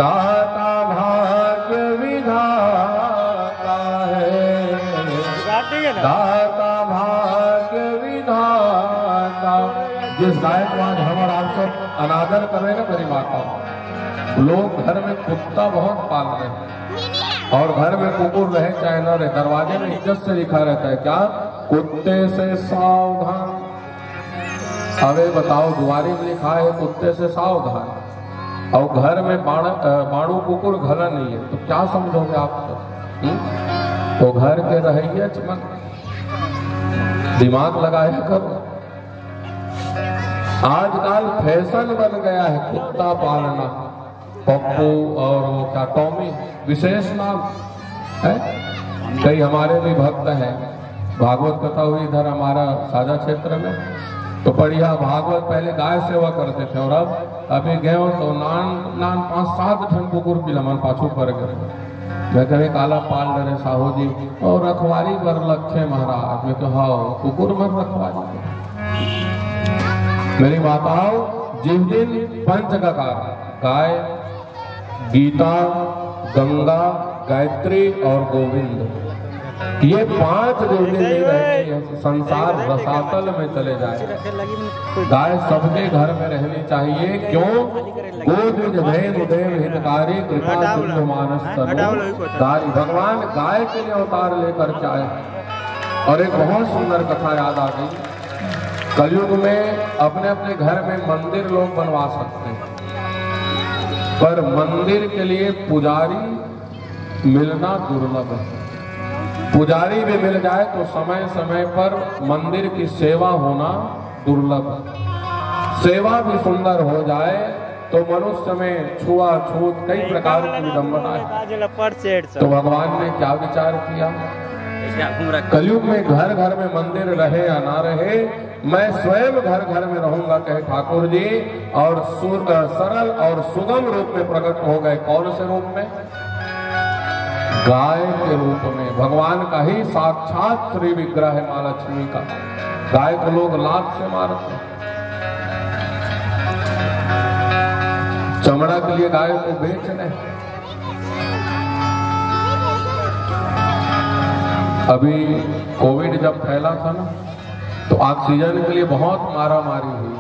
दाता भाग्य विधाता है, दाता भाग्य विधाता। जिस गाय को आज हम और आप सब अनादर कर रहे हैं ना मेरी माता, लोग घर में कुत्ता बहुत पाल रहे हैं और घर में कुकुर रहे चाहे न रहे, दरवाजे में इज्जत से लिखा रहता है क्या, कुत्ते से सावधान। अबे बताओ, दुआरी में लिखा है कुत्ते से सावधान और घर में बाणु कुकुर घला नहीं है, तो क्या समझोगे आप सब? तो घर के रहिए चमक, दिमाग लगाया करो। आजकल फैशन बन गया है कुत्ता पालना, पप्पू और वो क्या टॉमी विशेष नाम है। कई हमारे भी भक्त हैं, भागवत कथा हुई इधर हमारा साझा क्षेत्र में, तो बढ़िया भागवत पहले गाय सेवा करते थे और अब अभी गए तो नान 5-7 ठन कुकुर की लमन पाछू पर गए। मैं कहे काला पाल डरे साहू जी और रखवारी बर लखे महाराज में, तो हाँ कुकुर मर रखवारी। मेरी माताओं, जिस दिन पंचगकार गाय, गीता, गंगा, गायत्री और गोविंद, ये 5 देवी रहती है, संसार रसातल में चले जाए। गाय सबके घर में रहनी चाहिए, क्यों? गोद्विज धेनु देव हितकारी कृपा सिंधु मानस तनु। भगवान गाय के लिए अवतार लेकर के आए। और एक बहुत सुंदर कथा याद आ गई, कलयुग में अपने अपने घर में मंदिर लोग बनवा सकते हैं, पर मंदिर के लिए पुजारी मिलना दुर्लभ है। पुजारी भी मिल जाए तो समय समय पर मंदिर की सेवा होना दुर्लभ है। सेवा भी सुंदर हो जाए तो मनुष्य में छुआछूत कई प्रकार की विडंबना है। तो भगवान ने क्या विचार किया, कलयुग में घर घर में मंदिर रहे या ना रहे, मैं स्वयं घर घर में रहूंगा, कहे ठाकुर जी, और सरल और सुगम रूप में प्रकट हो गए। कौन से रूप में? गाय के रूप में। भगवान का ही साक्षात श्री विग्रह है माँ लक्ष्मी का। गाय को लोग लात से मारते, चमड़ा के लिए गाय को बेच रहे। अभी कोविड जब फैला था ना, तो ऑक्सीजन के लिए बहुत मारामारी हुई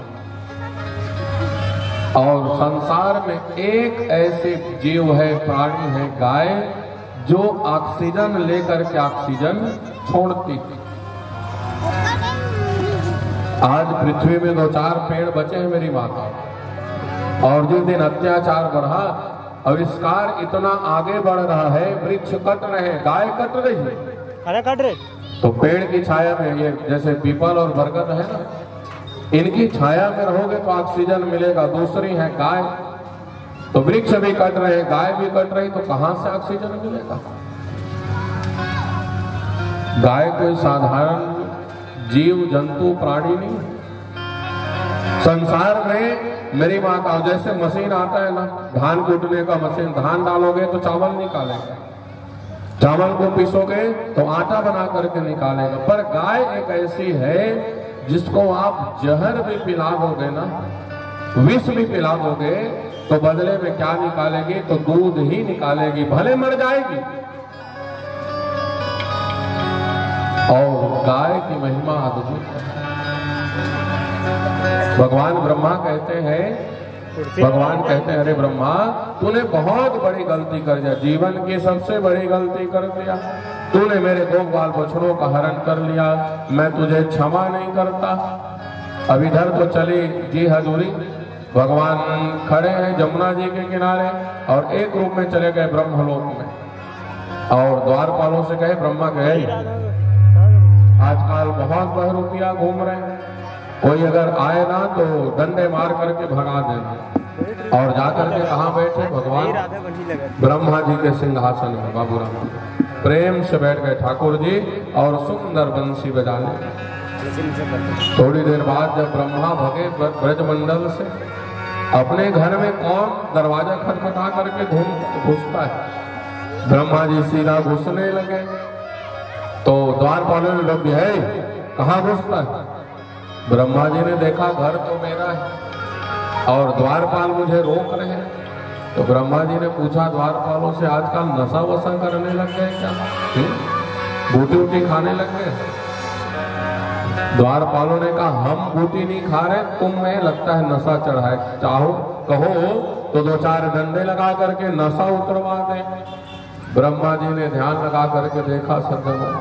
और संसार में एक ऐसे जीव है, प्राणी है, गाय, जो ऑक्सीजन लेकर के ऑक्सीजन छोड़ती। आज पृथ्वी में 2-4 पेड़ बचे हैं मेरी माता, और जिस दिन अत्याचार बढ़ा, आविष्कार इतना आगे बढ़ रहा है, वृक्ष कट रहे हैं, गाय कट रही है। अरे कट रहे तो पेड़ की छाया में, ये जैसे पीपल और बरगद है ना, इनकी छाया में रहोगे तो ऑक्सीजन मिलेगा। दूसरी है गाय, तो वृक्ष भी कट रहे, गाय भी कट रही, तो कहां से ऑक्सीजन मिलेगा? गाय कोई साधारण जीव जंतु प्राणी नहीं। संसार में मेरी माता, जैसे मशीन आता है ना धान कूटने का मशीन, धान डालोगे तो चावल निकालेगा, चावल को पीसोगे तो आटा बना करके निकालेगा। पर गाय एक ऐसी है जिसको आप जहर भी पिला दोगे ना, विष भी पिला दोगे, तो बदले में क्या निकालेगी? तो दूध ही निकालेगी, भले मर जाएगी। और गाय की महिमा अद्भुत है। भगवान ब्रह्मा कहते हैं, अरे ब्रह्मा, तूने बहुत बड़ी गलती कर दिया, जीवन की सबसे बड़ी गलती कर दिया। तूने मेरे 2 बाल बछड़ों का हरण कर लिया, मैं तुझे क्षमा नहीं करता। अब इधर तो चली जी हजूरी, भगवान खड़े हैं जमुना जी के किनारे और एक रूप में चले गए ब्रह्मलोक में, और द्वारपालों से कहे, ब्रह्मा कहे आजकल बहुत बहरूपिया घूम रहे हैं, कोई अगर आए ना तो डंडे मार करके भगा देना। और जाकर के कहाँ बैठे? भगवान ब्रह्मा जी के सिंहासन में बाबूराम प्रेम से बैठ गए ठाकुर जी, और सुंदर बंसी बजाने। थोड़ी देर बाद जब ब्रह्मा भगे ब्रजमंडल से, अपने घर में कौन दरवाजा खटखटा करके घुसता है? ब्रह्मा जी सीधा घुसने लगे, तो द्वारपालों ने लोग है कहाँ घुसता है? ब्रह्मा जी ने देखा घर तो मेरा है और द्वारपाल मुझे रोक रहे हैं, तो ब्रह्मा जी ने पूछा द्वारपालों से, आजकल नशा वशा करने लग गए क्या? बूटी वूटी खाने लग गए? द्वारपालों ने कहा हम बूटी नहीं खा रहे, तुम्हें लगता है नशा चढ़ा है, चाहो कहो तो 2-4 डंडे लगा करके नशा उतरवा दे। ब्रह्मा जी ने ध्यान लगा करके देखा सज्जनों,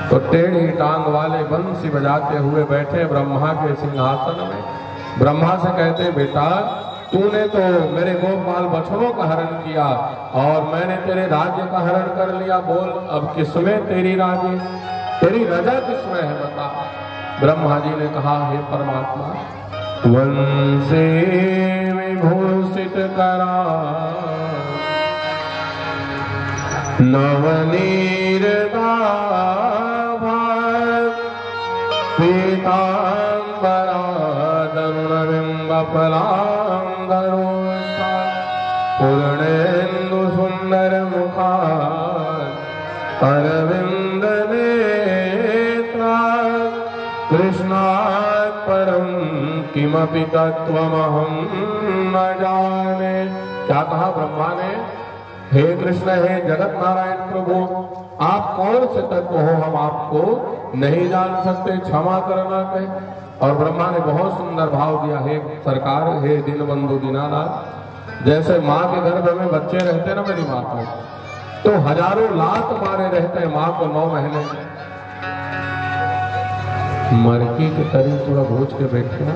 तो टेढ़ी टांग वाले बंसी बजाते हुए बैठे ब्रह्मा के सिंहासन में। ब्रह्मा से कहते, बेटा तूने तो मेरे गोपाल बछड़ों का हरण किया और मैंने तेरे राज्य का हरण कर लिया, बोल अब किसमें तेरी राजी, तेरी रजा किसमें है बता। ब्रह्मा जी ने कहा, हे परमात्मा, वंशे विभूषित करा नवनीर पीतांबरा तरुणबिंब फलांगरोष्ठा पूर्णेन्दु सुंदर मुखा अरविंद नेत्रा कृष्णात् परम किमपि तत्त्वमहं न जाने। क्या कहा ब्रह्मा ने? हे कृष्ण, हे जगत नारायण प्रभु, आप कौन से तत्व हो, हम आपको नहीं जान सकते, क्षमा करना कहे। और ब्रह्मा ने बहुत सुंदर भाव दिया, हे सरकार, हे दीनबंधु दीनानाथ, जैसे माँ के गर्भ में बच्चे रहते ना मेरी माँ को, तो हजारों लात मारे रहते हैं माँ को 9 महीने में, मरकी के करीब थोड़ा भोज के बैठे ना,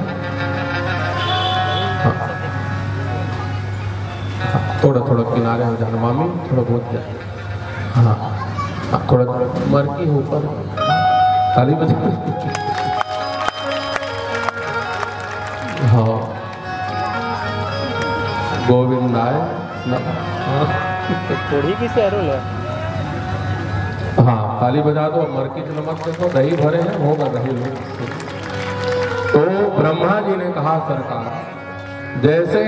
थोड़ा थोड़ा किनारे हो जाना मामी, थोड़ा बहुत जाए, हाँ थोड़ा मरकी हो ऊपर, ताली बजा। हाँ गोविंदाय थोड़ी की सैरोल है। हाँ ताली बजा दो। मरकी नमक देखो, दही भरे हैं, होगा दही लोग। तो ब्रह्मा जी ने कहा, सरकार जैसे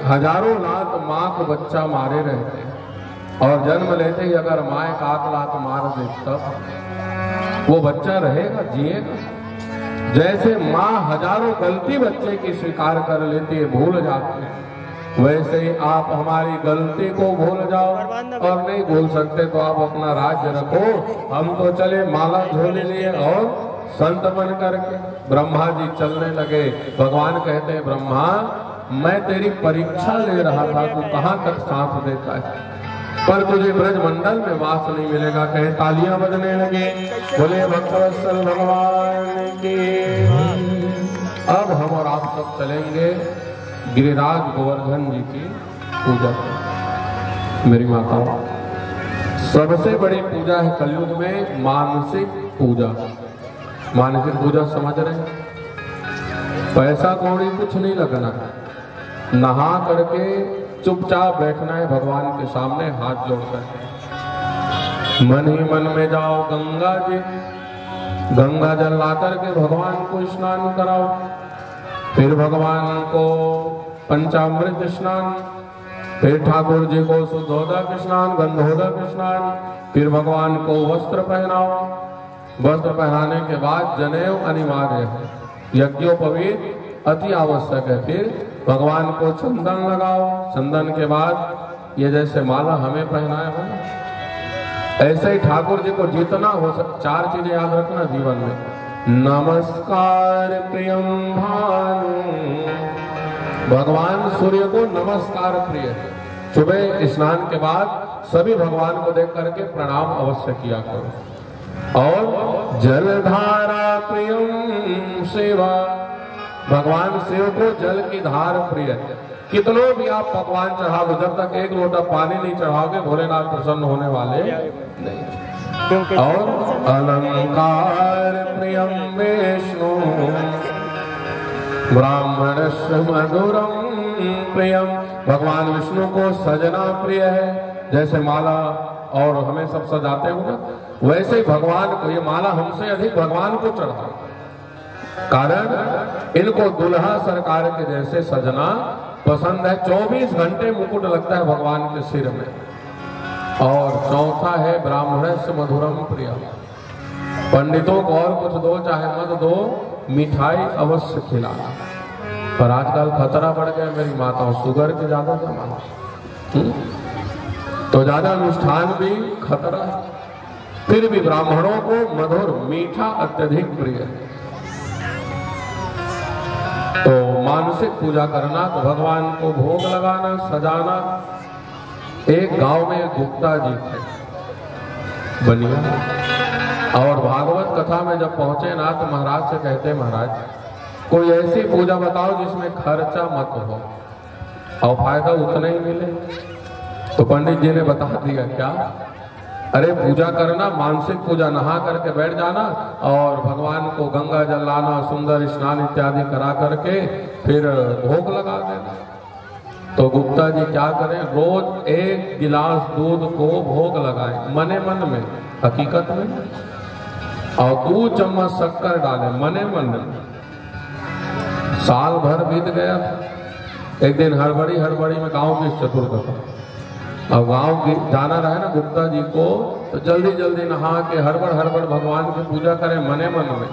हजारों लात माँ को बच्चा मारे रहते और जन्म लेते ही अगर माँ 1 लात मार दे तब वो बच्चा रहेगा, जिएगा। जैसे माँ हजारों गलती बच्चे की स्वीकार कर लेती है, भूल जाती है, वैसे ही आप हमारी गलती को भूल जाओ, और नहीं भूल सकते तो आप अपना राज्य रखो, हम तो चले माला झोले लिए और संत बन करके। ब्रह्मा जी चलने लगे। भगवान कहते हैं, ब्रह्मा मैं तेरी परीक्षा ले रहा था, तू कहाँ तक साथ देता है, पर तुझे ब्रजमंडल में वास नहीं मिलेगा। कहे तालियां बजने लगे, बोले भक्तवत्सल भगवान की। अब हम और आप सब चलेंगे गिरिराज गोवर्धन जी की पूजा। मेरी माताओं, सबसे बड़ी पूजा है कलयुग में मानसिक पूजा। मानसिक पूजा समझ रहे, पैसा कौड़ी कुछ नहीं लगना, नहा करके चुपचाप बैठना है भगवान के सामने हाथ जोड़कर। मन ही मन में जाओ गंगा जी, गंगा जल ला करके भगवान को स्नान कराओ, फिर भगवान को पंचामृत स्नान, फिर ठाकुर जी को शुद्धोदक स्नान, गंधोदक स्नान, फिर भगवान को वस्त्र पहनाओ। वस्त्र पहनाने के बाद जनेऊ अनिवार्य है, यज्ञोपवीत अति आवश्यक है। फिर भगवान को चंदन लगाओ, चंदन के बाद ये जैसे माला हमें पहनाया है ना, ऐसे ही ठाकुर जी को जितना हो 4 चीजें याद रखना जीवन में। नमस्कार प्रियम भानु, भगवान सूर्य को नमस्कार प्रिय है। सुबह स्नान के बाद सभी भगवान को देख करके प्रणाम अवश्य किया करो। और जलधारा प्रियम सेवा, भगवान शिव को जल की धार प्रिय है। कितनों भी आप पकवान चढ़ाओ, जब तक 1 लोटा पानी नहीं चढ़ाओगे भोलेनाथ प्रसन्न होने वाले नहीं। और अलंकार प्रियम विष्णु, ब्राह्मणस्य मधुरम प्रियम, भगवान विष्णु को सजना प्रिय है। जैसे माला और हमें सब सजाते हो ना, वैसे ही भगवान को ये माला हमसे अधिक भगवान को चढ़ा, कारण इनको दुल्हा सरकार के जैसे सजना पसंद है। 24 घंटे मुकुट लगता है भगवान के सिर में। और चौथा है ब्राह्मणस्य मधुरम प्रिय, पंडितों को और कुछ दो चाहे मत दो, मिठाई अवश्य खिलाना। पर आजकल खतरा बढ़ गया मेरी माताओं, शुगर के ज्यादा जमाना, तो ज्यादा अनुष्ठान भी खतरा है। फिर भी ब्राह्मणों को मधुर मीठा अत्यधिक प्रिय है। तो मानसिक पूजा करना, तो भगवान को भोग लगाना, सजाना। एक गांव में गुप्ता जी थे बनिया, और भागवत कथा में जब पहुंचे ना तो महाराज से कहते, महाराज कोई ऐसी पूजा बताओ जिसमें खर्चा मत हो और फायदा उतना ही मिले। तो पंडित जी ने बता दिया, क्या? अरे पूजा करना, मानसिक पूजा, नहा करके बैठ जाना और भगवान को गंगा जल लाना, सुंदर स्नान इत्यादि करा करके फिर भोग लगा देना। तो गुप्ता जी क्या करें, रोज 1 गिलास दूध को भोग लगाएं मने मन में, हकीकत में, और 2 चम्मच शक्कर डालें मने मन में। साल भर बीत गया। एक दिन हड़बड़ी में गांव की चतुर्थ, अब गांव की जाना रहे ना गुप्ता जी को, तो जल्दी नहा के हड़बड़ भगवान की पूजा करें मने मन में,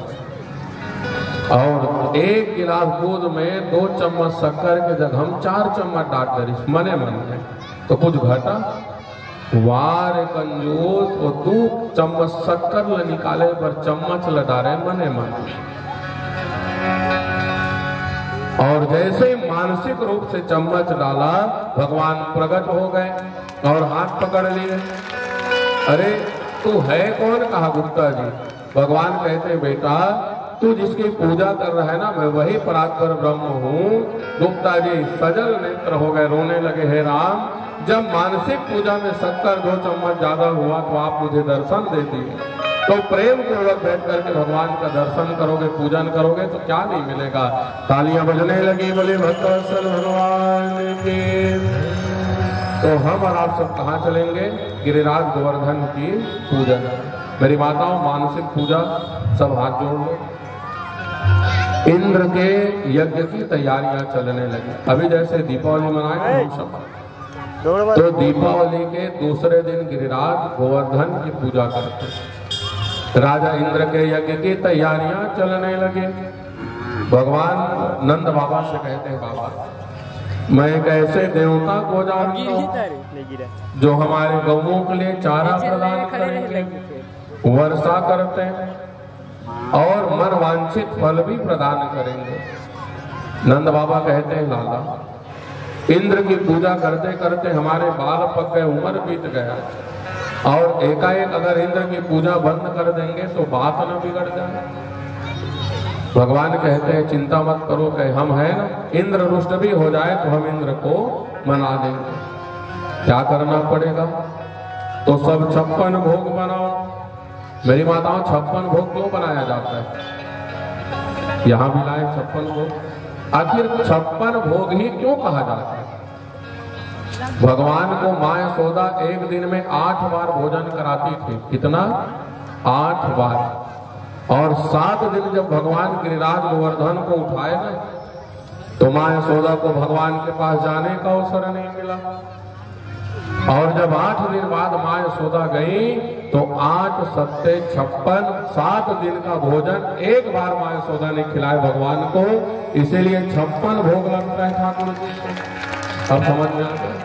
और 1 गिलास दूध में 2 चम्मच शक्कर के जगह हम 4 चम्मच डाल करी मने मन में, तो कुछ घटा? वार कंजूस, वो 2 चम्मच शक्कर ल निकाले पर चम्मच लड़ा रहे मने मन। और जैसे ही मानसिक रूप से चम्मच डाला, भगवान प्रकट हो गए और हाथ पकड़ लिए। अरे तू है कौन? कहा गुप्ता जी। भगवान कहते, बेटा तू जिसकी पूजा कर रहा है ना, मैं वही परात्पर ब्रह्म हूँ। गुप्ता जी सजल नेत्र हो गए, रोने लगे, हे राम, जब मानसिक पूजा में शक्कर 2 चम्मच ज्यादा हुआ तो आप मुझे दर्शन दे दिए। तो प्रेम पूर्वक बैठ करके भगवान का दर्शन करोगे, पूजन करोगे तो क्या नहीं मिलेगा। तालियां बजने लगी, बोले भक्तवत्सल भगवान की। तो हम और आप सब कहाँ चलेंगे? गिरिराज गोवर्धन की पूजन। मेरी माताओं, मानसिक पूजा सब हाथ जोड़ लो। इंद्र के यज्ञ की तैयारियां चलने लगी। अभी जैसे दीपावली मनाए हम सब, तो दीपावली के दूसरे दिन गिरिराज गोवर्धन की पूजा करते। राजा इंद्र के यज्ञ की तैयारियां चलने लगी। भगवान नंद बाबा से कहते हैं, बाबा मैं एक ऐसे देवता को जानता हूं जो हमारे गौओं के लिए चारा प्रदान करेंगे, वर्षा करते हैं और मन वांछित फल भी प्रदान करेंगे। नंद बाबा कहते हैं, लाला इंद्र की पूजा करते करते हमारे बाल पक गए, उम्र बीत गया, और एकाएक अगर इंद्र की पूजा बंद कर देंगे तो बात न बिगड़ जाए। भगवान कहते हैं, चिंता मत करो, कहे हम हैं ना, इंद्र रुष्ट भी हो जाए तो हम इंद्र को मना देंगे। क्या करना पड़ेगा? तो सब 56 भोग बनाओ। मेरी माताओं, 56 भोग क्यों बनाया जाता है? यहां भी लाए 56 भोग। आखिर 56 भोग ही क्यों कहा जाता है? भगवान को मां यशोदा एक दिन में 8 बार भोजन कराती थी। कितना? 8 बार। और 7 दिन जब भगवान गिरिराज गोवर्धन को उठाए ना, तो मां यशोदा को भगवान के पास जाने का अवसर नहीं मिला। और जब 8 दिन बाद मां यशोदा गई तो 8 सत्ते 56, 7 दिन का भोजन एक बार मां यशोदा ने खिलाए भगवान को, इसीलिए 56 भोग लगता है ठाकुर जी को। अब समझ में आता है?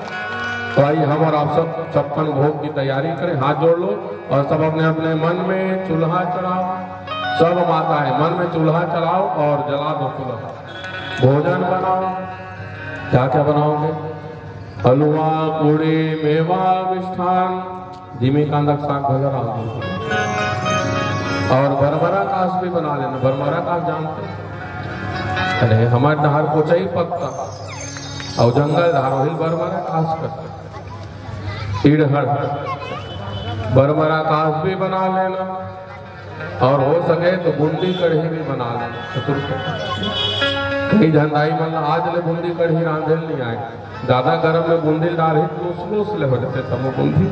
तो आइए हम और आप सब 56 भोग की तैयारी करें। हाथ जोड़ लो और सब अपने अपने मन में चूल्हा चढ़ाओ। सब माताएं मन में चूल्हा चढ़ाओ और जला दो चूल्हा। भोजन बनाओ। क्या क्या बनाओगे? हलवा, पूड़ी, मेवा, मिष्ठान, धीमी कांदा साग भजर और भरभरा कास भी बना लेना। भरभरा कास जानते? अरे हमारे धार को चाहिए पत्ता और जंगल धार वही भरभरा कास करते। इड़हड़ भरभरा कास भी बना लेना, और हो सके तो बूंदी कढ़ी भी बना लेना। कहीं झंडाई मन आज ले बूंदी कढ़ी रांधेल नहीं आए, ज्यादा गर्म में बूंदी डाल लूस ले हो जाते तब वो बूंदी।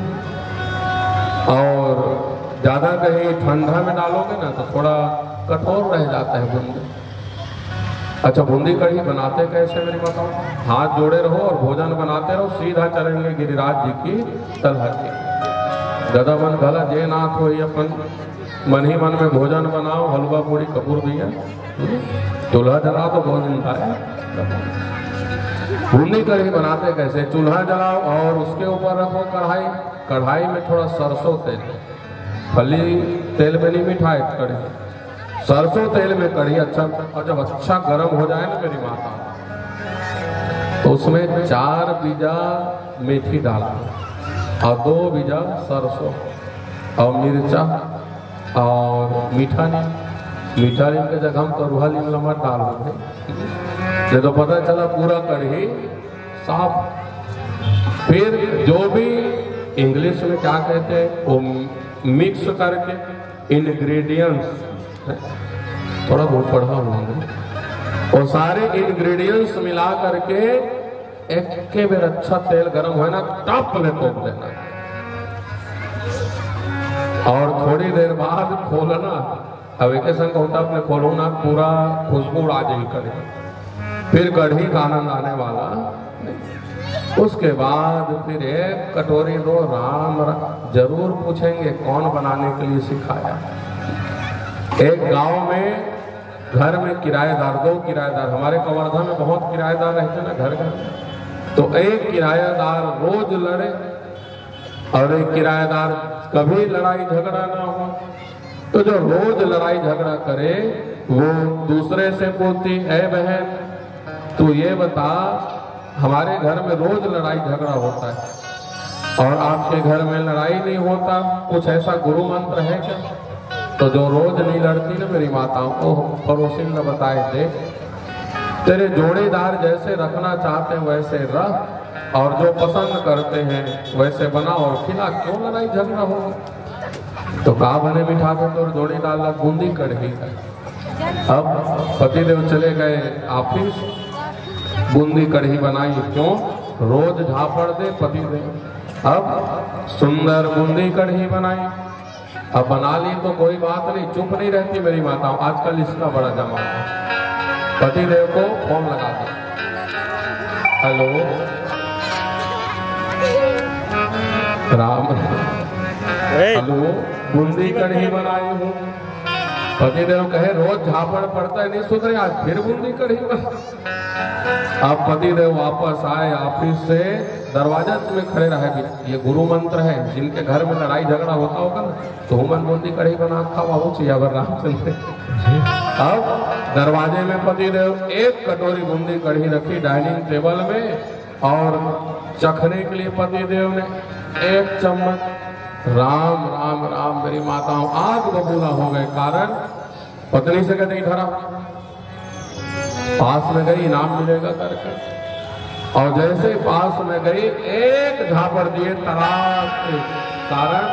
और ज्यादा कहीं ठंडा में डालोगे ना तो थोड़ा कठोर रह जाता है बूंदी। अच्छा, बूंदी कढ़ी बनाते कैसे मेरी बताओ? हाथ जोड़े रहो और भोजन बनाते रहो, सीधा चलेंगे गिरिराज जी की तलहटी। गदा मन भला जे नाथ हो, अपन मन ही मन में भोजन बनाओ। हलवा, पूड़ी, कपूर भी है, चूल्हा जला तो भोजन खाए। बूंदी कढ़ी बनाते कैसे, चूल्हा जलाओ और उसके ऊपर रखो कढ़ाई, कढ़ाई में थोड़ा सरसों तेल, फली तेल में नहीं मिठाई कढ़ी, सरसों तेल में कढ़ी अच्छा, और जब अच्छा गर्म हो जाए ना मेरी माता, तो उसमें 4 बीजा मेथी डाला और 2 बीजा सरसों और मिर्चा और मीठा नीम के जगह हम करुहा नीम नमक डाल देते, तो पता चला पूरा कढ़ी साफ। फिर जो भी इंग्लिश में क्या कहते हैं वो मिक्स करके इंग्रेडिएंट्स, थोड़ा बहुत पढ़ा हुआ और सारे इंग्रेडिएंट्स मिला करके एक के बेर अच्छा तेल गरम हो ना टप में तोप देना और थोड़ी देर बाद खोलना। अब एक संग होता अपने खोलो ना पूरा खुशबू आ जाएगी कढ़ी, फिर कढ़ी का आनंद आने वाला नहीं। उसके बाद फिर एक कटोरी दो, राम जरूर पूछेंगे कौन बनाने के लिए सिखाया। एक गांव में घर में किराएदार, 2 किराएदार, हमारे कवर्धा में बहुत किराएदार रहते ना घर घर, तो एक किराएदार रोज लड़े और एक किराएदार कभी लड़ाई झगड़ा ना हो, तो जो रोज लड़ाई झगड़ा करे वो दूसरे से पूछती, ऐ बहन तू ये बता हमारे घर में रोज लड़ाई झगड़ा होता है और आपके घर में लड़ाई नहीं होता, कुछ ऐसा गुरु मंत्र है क्या? तो जो रोज नहीं लड़ती ना मेरी माताओं को पड़ोसी ने बताए, देख तेरे जोड़ीदार जैसे रखना चाहते हैं वैसे रख और जो पसंद करते हैं वैसे बना और खिला, क्यों लड़ाई झगड़ा हो? तो कहा बने बिठा दो तो जोड़ीदार ला बूंदी कढ़ी। अब पतिदेव चले गए ऑफिस, बूंदी कढ़ी बनाई, क्यों? रोज झापड़ दे पतिदेव। अब सुंदर बूंदी कढ़ी बनाई, अब बना ली तो कोई बात नहीं, चुप नहीं रहती मेरी माताओं, आजकल इसका बड़ा जमाना है। पतिदेव को फोन लगा दे, हेलो राम, हेलो बूंदी कढ़ी बनाई हूँ। पतिदेव कहे रोज झापड़ पड़ता है नहीं सुधरे, आज फिर बूंदी कढ़ी बना। अब पतिदेव वापस आए ऑफिस से, दरवाजा में खड़े रहे, ये गुरु मंत्र है, जिनके घर में लड़ाई झगड़ा होता होगा ना तो हुमन बूंदी कढ़ी बना खावा हो चाहिए रामचंद्र। अब दरवाजे में पतिदेव एक कटोरी बूंदी कढ़ी रखी डाइनिंग टेबल में और चखने के लिए पतिदेव ने 1 चम्मच। राम राम राम मेरी माताओं आग बबूला हो गए, कारण पत्नी से कहते धरा पास में गई इनाम मिलेगा करके, और जैसे पास में गई एक झापड़ दिए तराक से, कारण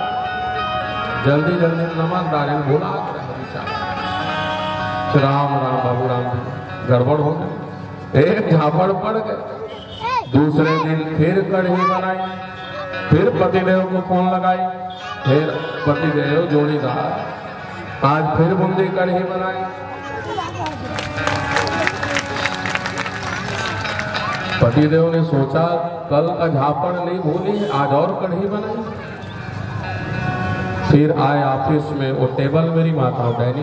जल्दी जल्दी नमक डाले भूला राम राम बाबू राम गड़बड़ हो गई, एक झापड़ पड़ गए। दूसरे दिन फिर कढ़ी बनाई, फिर पतिदेव को फोन लगाई, फिर पतिदेव जोड़ीदार आज फिर बूंदी कढ़ी बनाई। पतिदेव ने सोचा कल का झापड़ नहीं भूली, आज और कढ़ी बनाई। फिर आए ऑफिस में, वो टेबल मेरी माता डाइनिंग